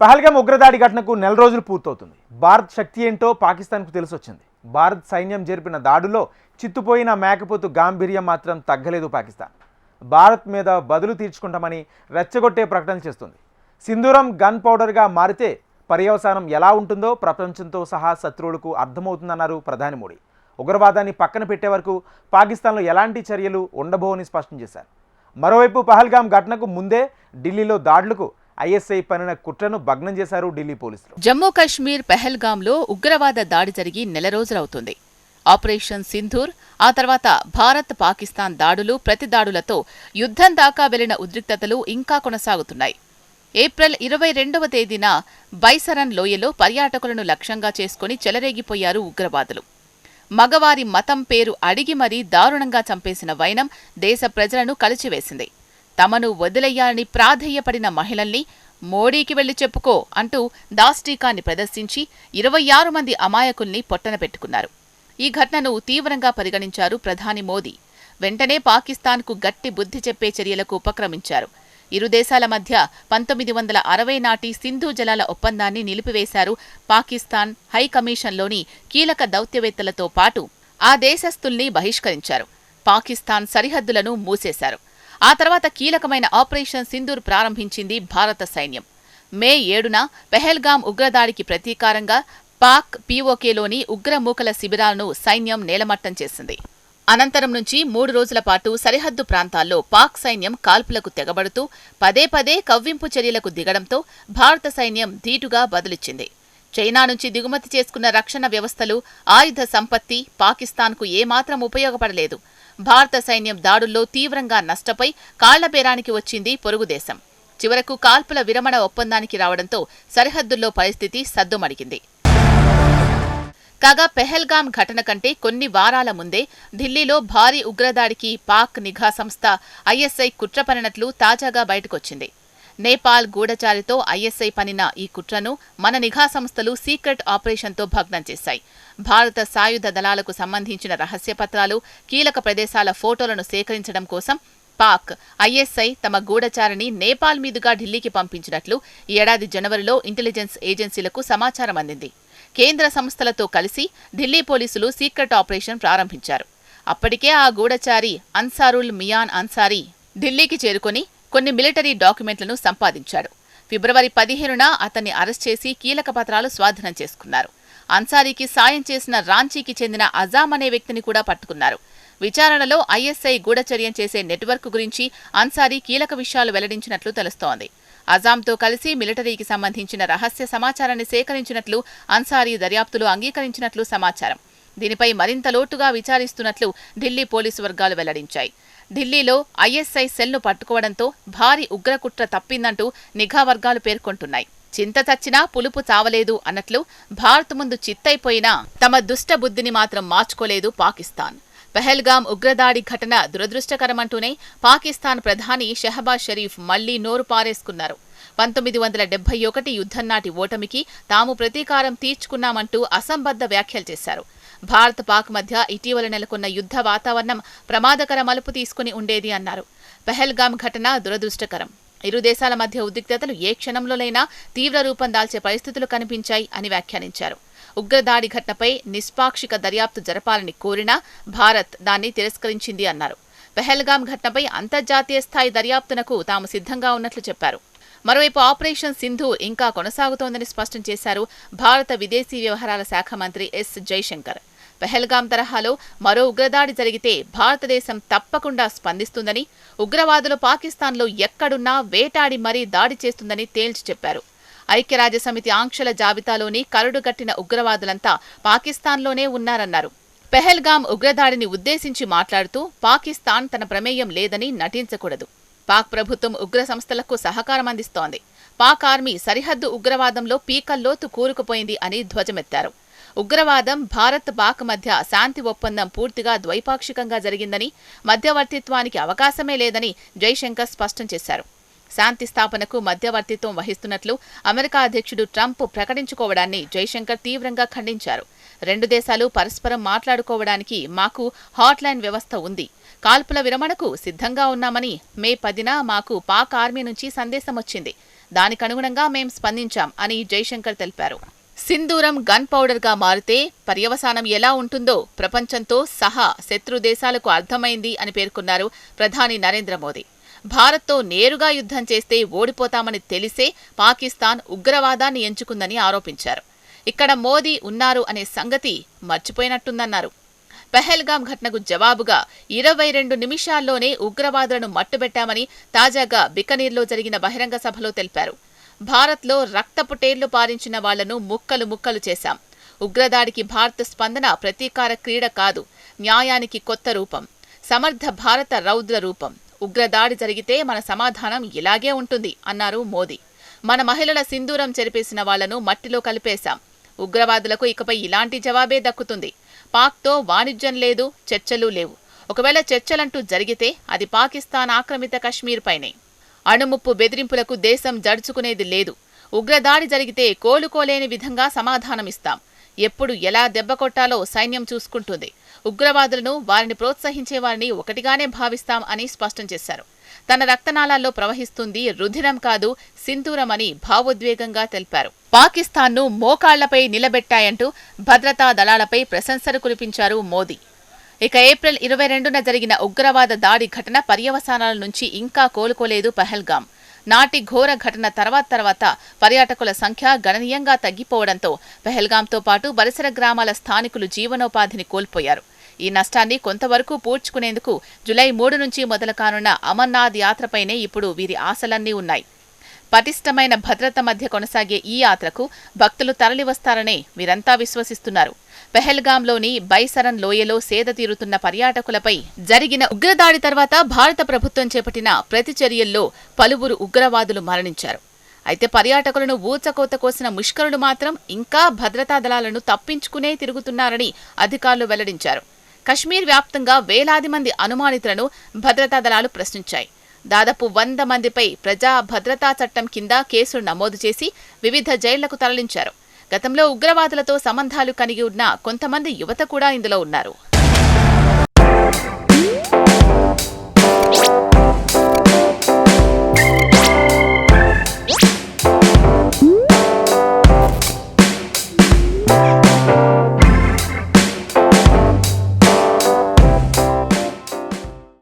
పహల్గామ్ ఉగ్రదాడి ఘటనకు నెల రోజులు పూర్తవుతుంది. భారత్ శక్తి ఏంటో పాకిస్తాన్కు తెలిసొచ్చింది. భారత్ సైన్యం జరిపిన దాడుల్లో చిత్తుపోయిన మేకపోతు గాంభీర్యం మాత్రం తగ్గలేదు. పాకిస్తాన్ భారత్ మీద బదులు తీర్చుకుంటామని రెచ్చగొట్టే ప్రకటన చేస్తుంది. సింధూరం గన్ పౌడర్గా మారితే పర్యవసానం ఎలా ఉంటుందో ప్రపంచంతో సహా శత్రువులకు అర్థమవుతుందన్నారు ప్రధాని మోడీ. ఉగ్రవాదాన్ని పక్కన పెట్టే వరకు పాకిస్తాన్లో ఎలాంటి చర్యలు ఉండబోవని స్పష్టం చేశారు. మరోవైపు పహల్గామ్ ఘటనకు ముందే ఢిల్లీలో దాడులకు ఐఎస్ఐ పనిన కుట్రను భగ్నం చేశారు ఢిల్లీ పోలీసులు. జమ్మూ కశ్మీర్ పెహల్గాంలో ఉగ్రవాద దాడి జరిగి నెల రోజులవుతుంది. ఆపరేషన్ సింధూర్, ఆ తర్వాత భారత్ పాకిస్తాన్ దాడులు, ప్రతిదాడులతో యుద్ధం దాకా వెళ్లిన ఉద్రిక్తతలు ఇంకా కొనసాగుతున్నాయి. ఏప్రిల్ 22వ తేదీన బైసరన్ లోయలో పర్యాటకులను లక్ష్యంగా చేసుకుని చెలరేగిపోయారు ఉగ్రవాదులు. మగవారి మతం పేరు అడిగి మరీ దారుణంగా చంపేసిన వైనం దేశ ప్రజలను కలిచివేసింది. తమను వదిలేయాలని ప్రాధేయపడిన మహిళల్ని మోడీకి వెళ్లి చెప్పుకో అంటూ దాష్టీకాన్ని ప్రదర్శించి 26 మంది అమాయకుల్ని పొట్టన పెట్టుకున్నారు. ఈ ఘటనను తీవ్రంగా పరిగణించారు ప్రధాని మోదీ. వెంటనే పాకిస్తాన్కు గట్టి బుద్ధి చెప్పే చర్యలకు ఉపక్రమించారు. ఇరు దేశాల మధ్య 1960 నాటి సింధు జలాల ఒప్పందాన్ని నిలిపివేశారు. పాకిస్తాన్ హైకమిషన్లోని కీలక దౌత్యవేత్తలతో పాటు ఆ దేశస్థుల్ని బహిష్కరించారు. పాకిస్తాన్ సరిహద్దులను మూసేశారు. ఆ తర్వాత కీలకమైన ఆపరేషన్ సింధూర్ ప్రారంభించింది భారత సైన్యం. మే 7న పెహల్గాం ఉగ్రదాడికి ప్రతీకారంగా పాక్ పీఓకేలోని ఉగ్రమూకల శిబిరాలను సైన్యం నేలమట్టం చేసింది. అనంతరం నుంచి 3 రోజుల పాటు సరిహద్దు ప్రాంతాల్లో పాక్ సైన్యం కాల్పులకు తెగబడుతూ పదే పదే కవ్వింపు చర్యలకు దిగడంతో భారత సైన్యం ధీటుగా బదులిచ్చింది. చైనా నుంచి దిగుమతి చేసుకున్న రక్షణ వ్యవస్థలు, ఆయుధ సంపత్తి పాకిస్తాన్కు ఏమాత్రం ఉపయోగపడలేదు. భారత సైన్యం దాడుల్లో తీవ్రంగా నష్టపై కాళ్లబేరానికి వచ్చింది పొరుగుదేశం. చివరకు కాల్పుల విరమణ ఒప్పందానికి రావడంతో సరిహద్దుల్లో పరిస్థితి సద్దుమణిగింది. కాగా పెహల్గాం ఘటన కంటే కొన్ని వారాల ముందే ఢిల్లీలో భారీ ఉగ్రదాడికి పాక్ నిఘా సంస్థ ఐఎస్ఐ కుట్రపనినట్లు తాజాగా బయటకొచ్చింది. నేపాల్ గూఢచారితో ఐఎస్ఐ పనిన ఈ కుట్రను మన నిఘా సంస్థలు సీక్రెట్ ఆపరేషన్తో భగ్నం చేశాయి. భారత సాయుధ దళాలకు సంబంధించిన రహస్య పత్రాలు, కీలక ప్రదేశాల ఫోటోలను సేకరించడం కోసం పాక్ ఐఎస్ఐ తమ గూఢచారిని నేపాల్ మీదుగా ఢిల్లీకి పంపించినట్లు ఈ ఏడాది జనవరిలో ఇంటెలిజెన్స్ ఏజెన్సీలకు సమాచారం అందింది. కేంద్ర సంస్థలతో కలిసి ఢిల్లీ పోలీసులు సీక్రెట్ ఆపరేషన్ ప్రారంభించారు. అప్పటికే ఆ గూఢచారి అన్సారుల్ మియాన్ అన్సారీ ఢిల్లీకి చేరుకుని కొన్ని మిలిటరీ డాక్యుమెంట్లను సంపాదించాడు. ఫిబ్రవరి 15న అతన్ని అరెస్ట్ చేసి కీలక పత్రాలు స్వాధీనం చేసుకున్నారు. అన్సారీకి సాయం చేసిన రాంచీకి చెందిన అజామ్ అనే వ్యక్తిని కూడా పట్టుకున్నారు. విచారణలో ఐఎస్ఐ గూఢచర్యం చేసే నెట్వర్క్ గురించి అన్సారీ కీలక విషయాలు వెల్లడించినట్లు తెలుస్తోంది. అజామ్తో కలిసి మిలిటరీకి సంబంధించిన రహస్య సమాచారాన్ని సేకరించినట్లు అన్సారీ దర్యాప్తులు అంగీకరించినట్లు సమాచారం. దీనిపై మరింత లోతుగా విచారిస్తున్నట్లు ఢిల్లీ పోలీసు వర్గాలు వెల్లడించాయి. ఢిల్లీలో ఐఎస్ఐ సెల్ను పట్టుకోవడంతో భారీ ఉగ్రకుట్ర తప్పిందంటూ నిఘా వర్గాలు పేర్కొంటున్నాయి. చింత చచ్చినా పులుపు చావలేదు అన్నట్లు భారత్ ముందు చిత్తైపోయినా తమ దుష్ట బుద్ధిని మాత్రం మార్చుకోలేదు పాకిస్తాన్. పెహల్గాం ఉగ్రదాడి ఘటన దురదృష్టకరమంటూనే పాకిస్తాన్ ప్రధాని షెహబాజ్ షరీఫ్ మళ్లీ నోరు పారేసుకున్నారు. 1971 యుద్ధం నాటి ఓటమికి తాము ప్రతీకారం తీర్చుకున్నామంటూ అసంబద్ధ వ్యాఖ్యలు చేశారు. భారత్ పాక్ మధ్య ఇటీవల నెలకొన్న యుద్ధ వాతావరణం ప్రమాదకర మలుపు తీసుకుని ఉండేది అన్నారు. పెహల్గాం ఘటన దురదృష్టకరం. ఇరు దేశాల మధ్య ఉద్రిక్తతలు ఏ క్షణంలోనైనా తీవ్ర రూపం దాల్చే పరిస్థితులు కనిపించాయి అని వ్యాఖ్యానించారు. ఉగ్రదాడి ఘటనపై నిష్పాక్షిక దర్యాప్తు జరపాలని కోరినా భారత్ దాన్ని తిరస్కరించింది అన్నారు. పెహల్గాం ఘటనపై అంతర్జాతీయ స్థాయి దర్యాప్తునకు తాము సిద్ధంగా ఉన్నట్లు చెప్పారు. మరోవైపు ఆపరేషన్ సింధూర్ ఇంకా కొనసాగుతోందని స్పష్టం చేశారు భారత విదేశీ వ్యవహారాల శాఖ మంత్రి ఎస్ జైశంకర్. పెహల్గాం తరహాలో మరో ఉగ్రదాడి జరిగితే భారతదేశం తప్పకుండా స్పందిస్తుందని, ఉగ్రవాదులు పాకిస్తాన్లో ఎక్కడున్నా వేటాడి మరీ దాడి చేస్తుందని తేల్చి చెప్పారు. ఐక్యరాజ్యసమితి ఆంక్షల జాబితాలోని కరడుగట్టిన ఉగ్రవాదులంతా పాకిస్తాన్లోనే ఉన్నారన్నారు. పెహల్గాం ఉగ్రదాడిని ఉద్దేశించి మాట్లాడుతూ పాకిస్తాన్ తన ప్రమేయం లేదని నటించకూడదు. పాక్ ప్రభుత్వం ఉగ్ర సంస్థలకు సహకారం అందిస్తోంది. పాక్ ఆర్మీ సరిహద్దు ఉగ్రవాదంలో పీకల్లోతు కూరుకుపోయింది అని ధ్వజమెత్తారు. ఉగ్రవాదం, భారత్ పాక్ మధ్య శాంతి ఒప్పందం పూర్తిగా ద్వైపాక్షికంగా జరిగిందని, మధ్యవర్తిత్వానికి అవకాశమే లేదని జైశంకర్ స్పష్టం చేశారు. శాంతి స్థాపనకు మధ్యవర్తిత్వం వహిస్తున్నట్లు అమెరికా అధ్యక్షుడు ట్రంప్ ప్రకటించుకోవడాన్ని జైశంకర్ తీవ్రంగా ఖండించారు. 2 దేశాలు పరస్పరం మాట్లాడుకోవడానికి మాకు హాట్లైన్ వ్యవస్థ ఉంది. కాల్పుల విరమణకు సిద్ధంగా ఉన్నామని మే 10న మాకు పాక్ ఆర్మీ నుంచి సందేశం వచ్చింది. దానికనుగుణంగా మేం స్పందించాం అని జైశంకర్ తెలిపారు. సింధూరం గన్ పౌడర్గా మారితే పర్యవసానం ఎలా ఉంటుందో ప్రపంచంతో సహా శత్రు దేశాలకు అర్థమైంది అని పేర్కొన్నారు ప్రధాని నరేంద్ర మోదీ. భారత్తో నేరుగా యుద్ధం చేస్తే ఓడిపోతామని తెలిసే పాకిస్తాన్ ఉగ్రవాదాన్ని ఎంచుకుందని ఆరోపించారు. ఇక్కడ మోదీ ఉన్నారు అనే సంగతి మర్చిపోయినట్టుందన్నారు. పెహల్గాం ఘటనకు జవాబుగా 22 నిమిషాల్లోనే ఉగ్రవాదులను మట్టుబెట్టామని తాజాగా బికనీర్లో జరిగిన బహిరంగ సభలో తెలిపారు. భారత్లో రక్తపు టేర్లు పారించిన వాళ్లను ముక్కలు ముక్కలు చేశాం. ఉగ్రదాడికి భారత స్పందన ప్రతీకార క్రీడ కాదు, న్యాయానికి కొత్త రూపం, సమర్థ భారత రౌద్ర రూపం. ఉగ్రదాడి జరిగితే మన సమాధానం ఇలాగే ఉంటుంది అన్నారు మోదీ. మన మహిళల సింధూరం చెరిపేసిన వాళ్లను మట్టిలో కలిపేశాం. ఉగ్రవాదులకు ఇకపై ఇలాంటి జవాబే దక్కుతుంది. పాక్తో వాణిజ్యం లేదు, చర్చలు లేవు. ఒకవేళ చర్చలంటూ జరిగితే అది పాకిస్తాన్ ఆక్రమిత కశ్మీర్ పైనే. అణుముప్పు బెదిరింపులకు దేశం జడుచుకునేది లేదు. ఉగ్రదాడి జరిగితే కోలుకోలేని విధంగా సమాధానమిస్తాం. ఎప్పుడు ఎలా దెబ్బ కొట్టాలో సైన్యం చూసుకుంటుంది. ఉగ్రవాదులను, వారిని ప్రోత్సహించే వారిని ఒకటిగానే భావిస్తాం అని స్పష్టం చేశారు. తన రక్తనాళాల్లో ప్రవహిస్తుంది రుధిరం కాదు, సింధూరమని భావోద్వేగంగా తెలిపారు. పాకిస్తాన్ను మోకాళ్లపై నిలబెట్టాయంటూ భద్రతా దళాలపై ప్రశంసలు కురిపించారు మోదీ. ఇక ఏప్రిల్ 22న జరిగిన ఉగ్రవాద దాడి ఘటన పర్యవసానాల నుంచి ఇంకా కోలుకోలేదు పెహల్గాం. నాటి ఘోర ఘటన తర్వాత పర్యాటకుల సంఖ్య గణనీయంగా తగ్గిపోవడంతో పెహల్గాంతో పాటు పరిసర గ్రామాల స్థానికులు జీవనోపాధిని కోల్పోయారు. ఈ నష్టాన్ని కొంతవరకు పూడ్చుకునేందుకు జూలై 3 నుంచి మొదలు కానున్న అమర్నాథ్ యాత్రపైనే ఇప్పుడు వీరి ఆశలన్నీ ఉన్నాయి. పటిష్టమైన భద్రత మధ్య కొనసాగే ఈ యాత్రకు భక్తులు తరలివస్తారనే వీరంతా విశ్వసిస్తున్నారు. పెహల్గాంలోని బైసరన్ లోయలో సేద తీరుతున్న పర్యాటకులపై జరిగిన ఉగ్రదాడి తర్వాత భారత ప్రభుత్వం చేపట్టిన ప్రతిచర్యల్లో పలువురు ఉగ్రవాదులు మరణించారు. అయితే పర్యాటకులను ఊచకోత కోసిన ముష్కరులు మాత్రం ఇంకా భద్రతా దళాలను తప్పించుకునే తిరుగుతున్నారని అధికారులు వెల్లడించారు. కశ్మీర్ వ్యాప్తంగా వేలాది మంది అనుమానితులను భద్రతా దళాలు ప్రశ్నించాయి. దాదాపు 100 మందిపై ప్రజా భద్రతా చట్టం కింద కేసులు నమోదు చేసి వివిధ జైళ్లకు తరలించారు. గతంలో ఉగ్రవాదులతో సంబంధాలు కలిగి ఉన్న కొంతమంది యువత కూడా ఇందులో ఉన్నారు.